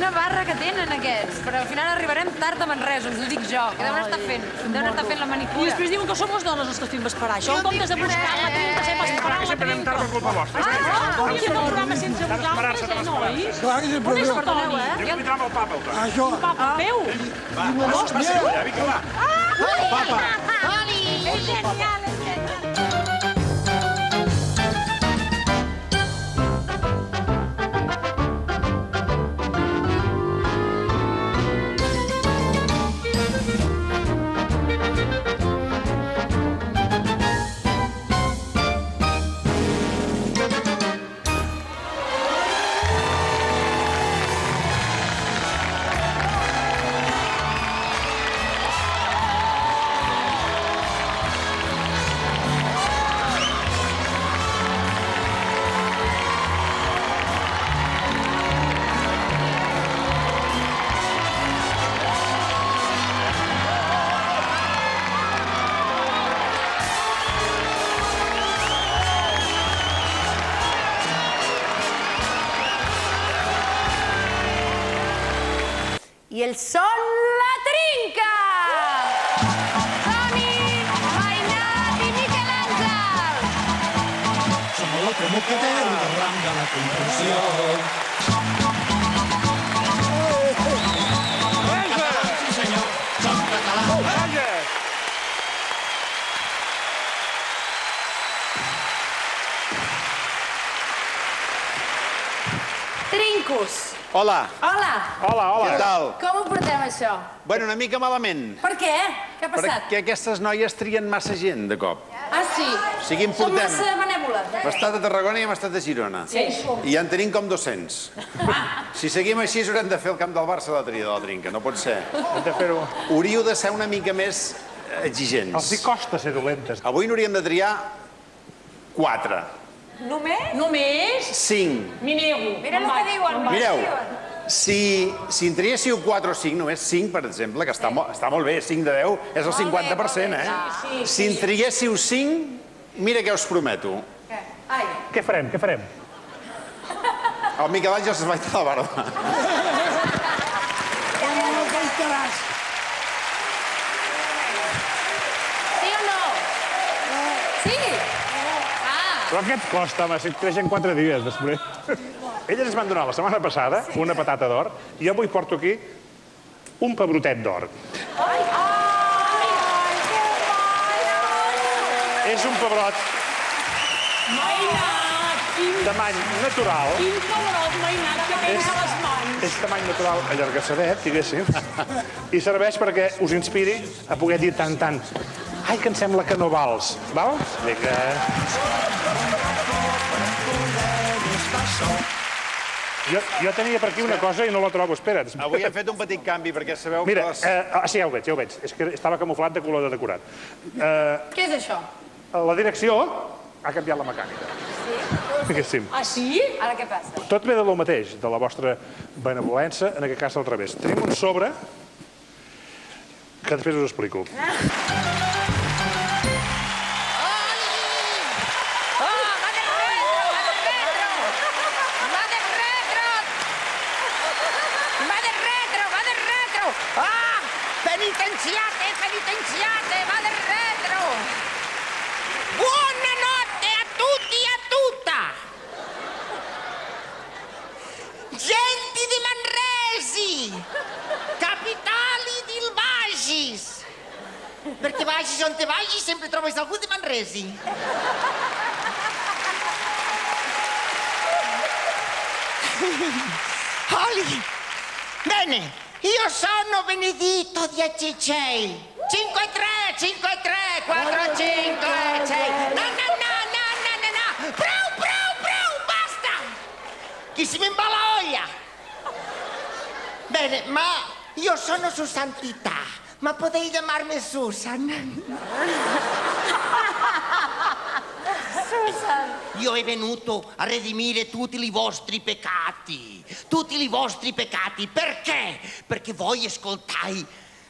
Quina barra que tenen aquests, però al final arribarem tard a Manresa, us ho dic jo, que deuen estar fent la manicura. I després diuen que som les dones els que estem esperar. Això en comptes de buscar-la, tenim que ser esperant-la. Sempre anem tard per culpa vostra. Aquí hi ha un programa sense vosaltres, nois? Clar que sempre... On és el Toni? Jo convidava el papa, el Toni. Això... Papa, veu? Va, vinga, va. Papa! Toni! És genial, és genial. I el sol la trinca! Toni, Mainat i Miquel Àngel! Som el Moquetero del ram de la construcció. Sí, senyor, som catalans. Trincos! Hola. Hola! Hola, hola. Què tal? Com ho portem, això? Bueno, una mica malament. Per què? Què ha passat? Perquè aquestes noies trien massa gent, de cop. Ah, sí? O sigui, Som importem. massa benèvoles. Hem estat a Tarragona i hem estat a Girona. Sí. I ja en tenim com 200. Si seguim així, haurem de fer el camp del Barça a la tria de la trinca. No pot ser. Hem de fer-ho. Hauríeu de ser una mica més exigents. Els hi costa ser dolentes. Avui n'hauríem de triar 4. Només? Només? 5. M'hi nego. Mira el que diuen. Mireu, si en triéssiu 4 o 5, només 5, per exemple, que està molt bé, 5 de 10 és el 50%, eh? Si en triéssiu 5, mira què us prometo. Ai. Què farem, què farem? El Miquel Àngel se'n va a la barba. No faltaràs. Sí o no? Sí? Però què et costa, home, si et creixen 4 dies després? Elles es van donar la setmana passada una patata d'or i jo avui porto aquí un pebrotet d'or. És un pebrot Mainat, de many natural. quin pebrot, Mainat, que tens a les mans. És de many natural allargassadet, diguéssim, i serveix perquè us inspiri a poder dir tant. Ai, que em sembla que no vals. Val? Vinga. Jo tenia per aquí una cosa i no la trobo. Espera't. Avui hem fet un petit canvi, perquè sabeu que Mira, les... sí, ja ho veig. És que estava camuflat de color de decorat. Què és això? La direcció ha canviat la mecànica. Diguéssim. Ah, sí? Ara què passa? Tot ve de lo mateix, de la vostra benevolència, en aquest cas al revés. Tenim un sobre que després us explico. Penitenziate, va del retro! Buonanotte a tutti e a tutta! Genti di Manresi! Capitali di Vagis! Perché vagis on te vagis sempre trovi algú di Manresi. Oli! Bene! Io sono Benedetto di Accicei. 5-3, 5-3, 4-5-6. No. Brau, basta! Chi si mi imbaloglia? Bene, ma io sono su santità. Ma potete chiamarmi Susan? Io è venuto a redimire tutti i vostri peccati. Tutti i vostri peccati. Perché? Perché voi ascoltai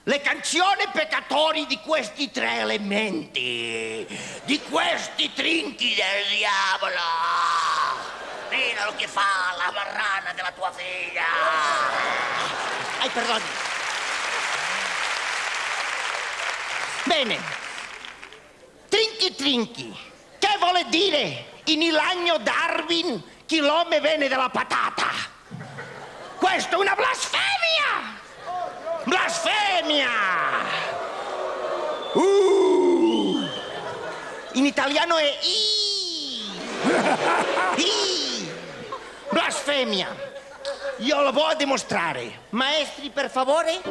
le canzoni peccatori di questi 3 elementi. Di questi trinchi del diavolo. Mira lo che fa la marrana della tua figlia. Ai, perdoni. Bene. Trinchi trinchi. Che vuole dire in l'agno Darwin che l'uomo viene dalla patata? Questo è una blasfemia! Blasfemia! In italiano è I. Blasfemia. Io lo voglio dimostrare. Maestri, per favore.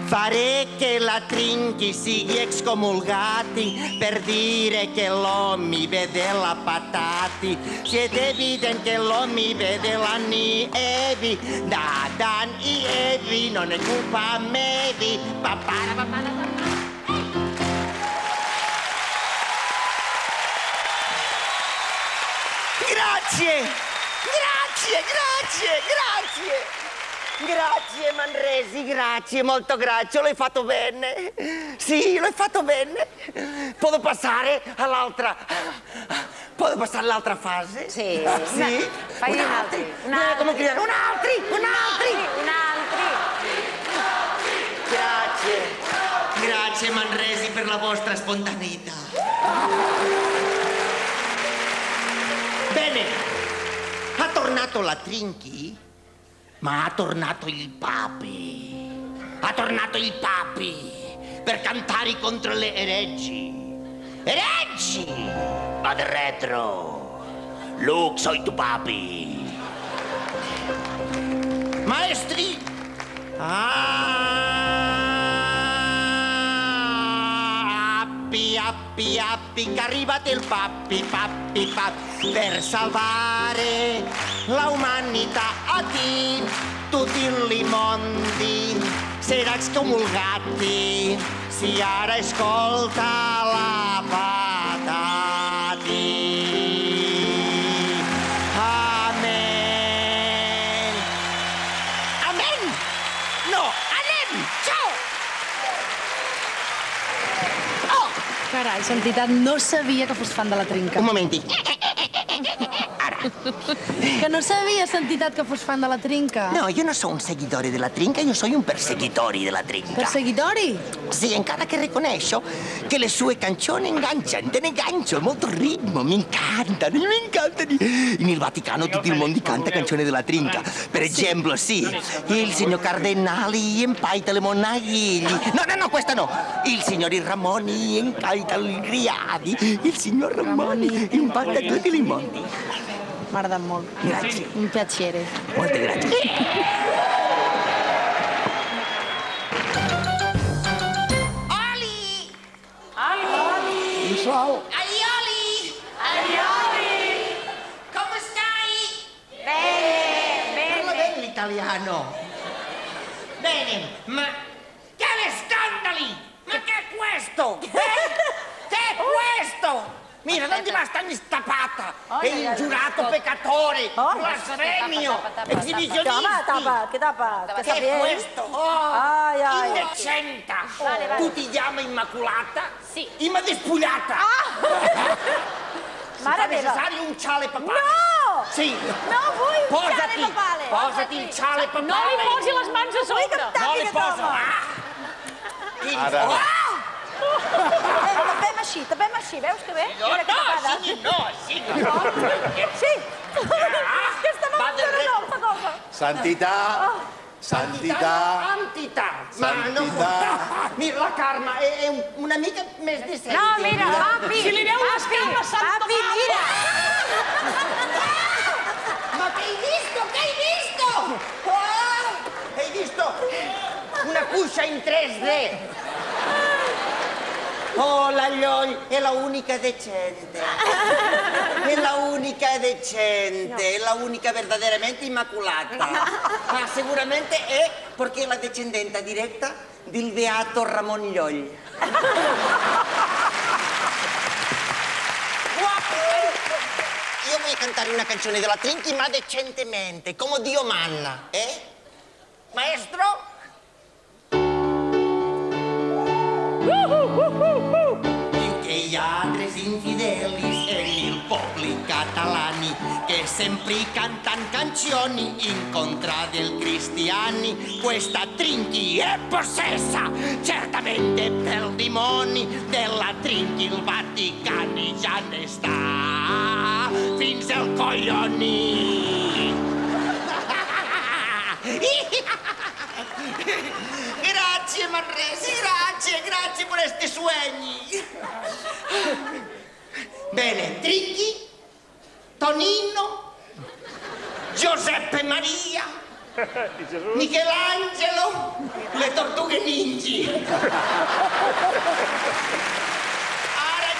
Fare che la trinchi si excomulgati per dire che l'uomo vede la patati. Siete evidenti che l'uomo vede la Evi. Da Dan i Evi non è colpa mevi. Papara papara papara. Grazie, grazie, grazie, grazie. Grazie Manresi, grazie, molto grazie, l'hai fatto bene. Sì, l'hai fatto bene. Posso passare all'altra... Posso passare all'altra fase? Sì. Sì? Fai un altro. Come dire? Un altri. Grazie. Grazie Manresi per la vostra spontaneità. Bene, ha tornato la Trinchi? Ma ha tornato il Papi. Ha tornato il Papi per cantare contro le ereggi. Ereggi! Vado retro. Luke, soy tu Papi. Maestri? Appi, che arrivate il Papi, per salvare l'umanità a te, tutti i mondi saranno scomulgati, si ara ascolta la patati. Amen. Amen? No, anem! Ciao! Carai, Santitat, no sabia que fos fan de la trinca. Un momenti. Que no sabia, Santitat, que fos fan de la trinca. No, io non sono un seguidore della trinca, io sono un perseguitore della trinca. Perseguitori? Sì, encara che riconosco che le sue canzoni ingaggiano, te ne gancio, molto ritmo, mi incantano. In Vaticano tutto il mondo canta canzoni della trinca. Per esempio, sì, il signor Cardinale impaita le monagli. No, questa no. Il signor Ramoni impaita i riadi. Il signor Ramoni impaita tutti i mondi. M'agrada molt. Grazie. Un piacere. Molte grazie. Oli! Sol. Aioli! Come stai? Parla bene l'italiano. Bene, ma che scandali! Ma che è questo? Che è questo? Mira, non ti basta mi stappata! È il giurato peccatore, blasfemio, esibizionista! Che tapa? Che è questo? Indecenta! Tu ti chiami Immaculata? Sì. Imma despugliata! Mare È meva. necessario un ciale papale? No! Sì! No vull un ciale papale! Posati il ciale papale! No li posi les mans a sobre! No li poso! Ara. Tapem així, veus que bé? Mira que tapada. Sí! Sí! Aquesta mà no fa cosa. Santità. Antità! Ma no! Mira, la Carme è una mica més decente. No, mira, papi! Si li veu les cames, Santa Papi, mira! Ma che hai visto? Che hai visto? Hai visto? Una cuscia in 3D. Oh, la Lloll è la unica decente. È la unica decente, è la unica verdaderamente immaculata. Ma sicuramente è perché è la discendenza diretta del beato Ramon Lloll. Io voglio cantare una canzone della Trinchi, ma decentemente, come Dio manna, eh? Maestro? Finché gli altri infidelis e il popoli catalani che sempre cantano canzoni in contra del cristiani. Questa Trinchi è possessa certamente per dimoni, della Trinchi il Vaticano già ne sta fins al coglioni. Grazie Manresa, grazie per questi sogni. Bene, Trinchi, Tonino, Giuseppe Maria, Michelangelo, le tortughe ninja. Ora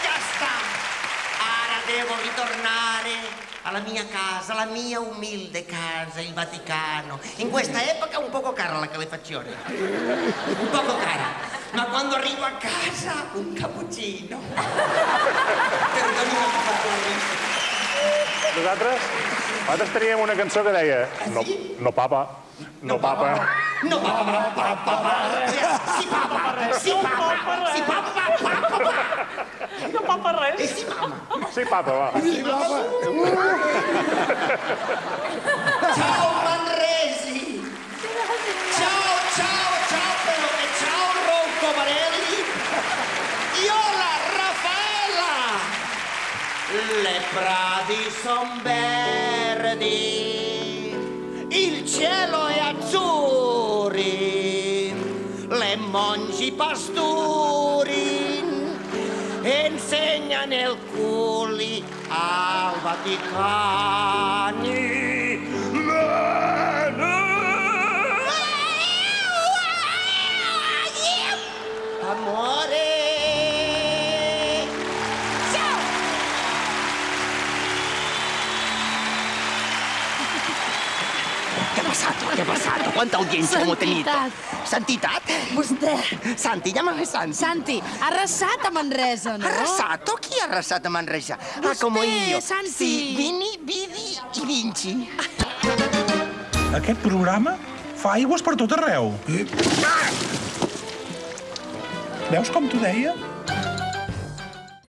già sta, ora devo ritornare alla mia casa, la mia umilde casa, il Vaticano. In questa epoca un poco cara la calefaccione, un poco cara, ma quando arrivo a casa un cappuccino. Nosaltres teníem una cançó que deia no papa, no papa. No papa, sí papa, sí papa, sí papa. No papa res. Sí mama. Sí, papa, va. Ciao Manresi. Ciao, però e ciao Rocco Marelli. Iola Raffaella. Le prati son verdi, il cielo è azzurri, le mongi pastori insegnano il culi al Vaticano. Amore. Ciao. Què ha passat? Quanta audiència hem tenit? Santitat? Vostè. Santi, llámame Santi. Santi, ha arrasat a Manresa, no? ¿Arrasato? Chi ha arrasato a Manresa? Ah, come io. Santi. Sì, vini, vidi i vinci. Aquest programa fa aigües per tot arreu. Veus com t'ho deia?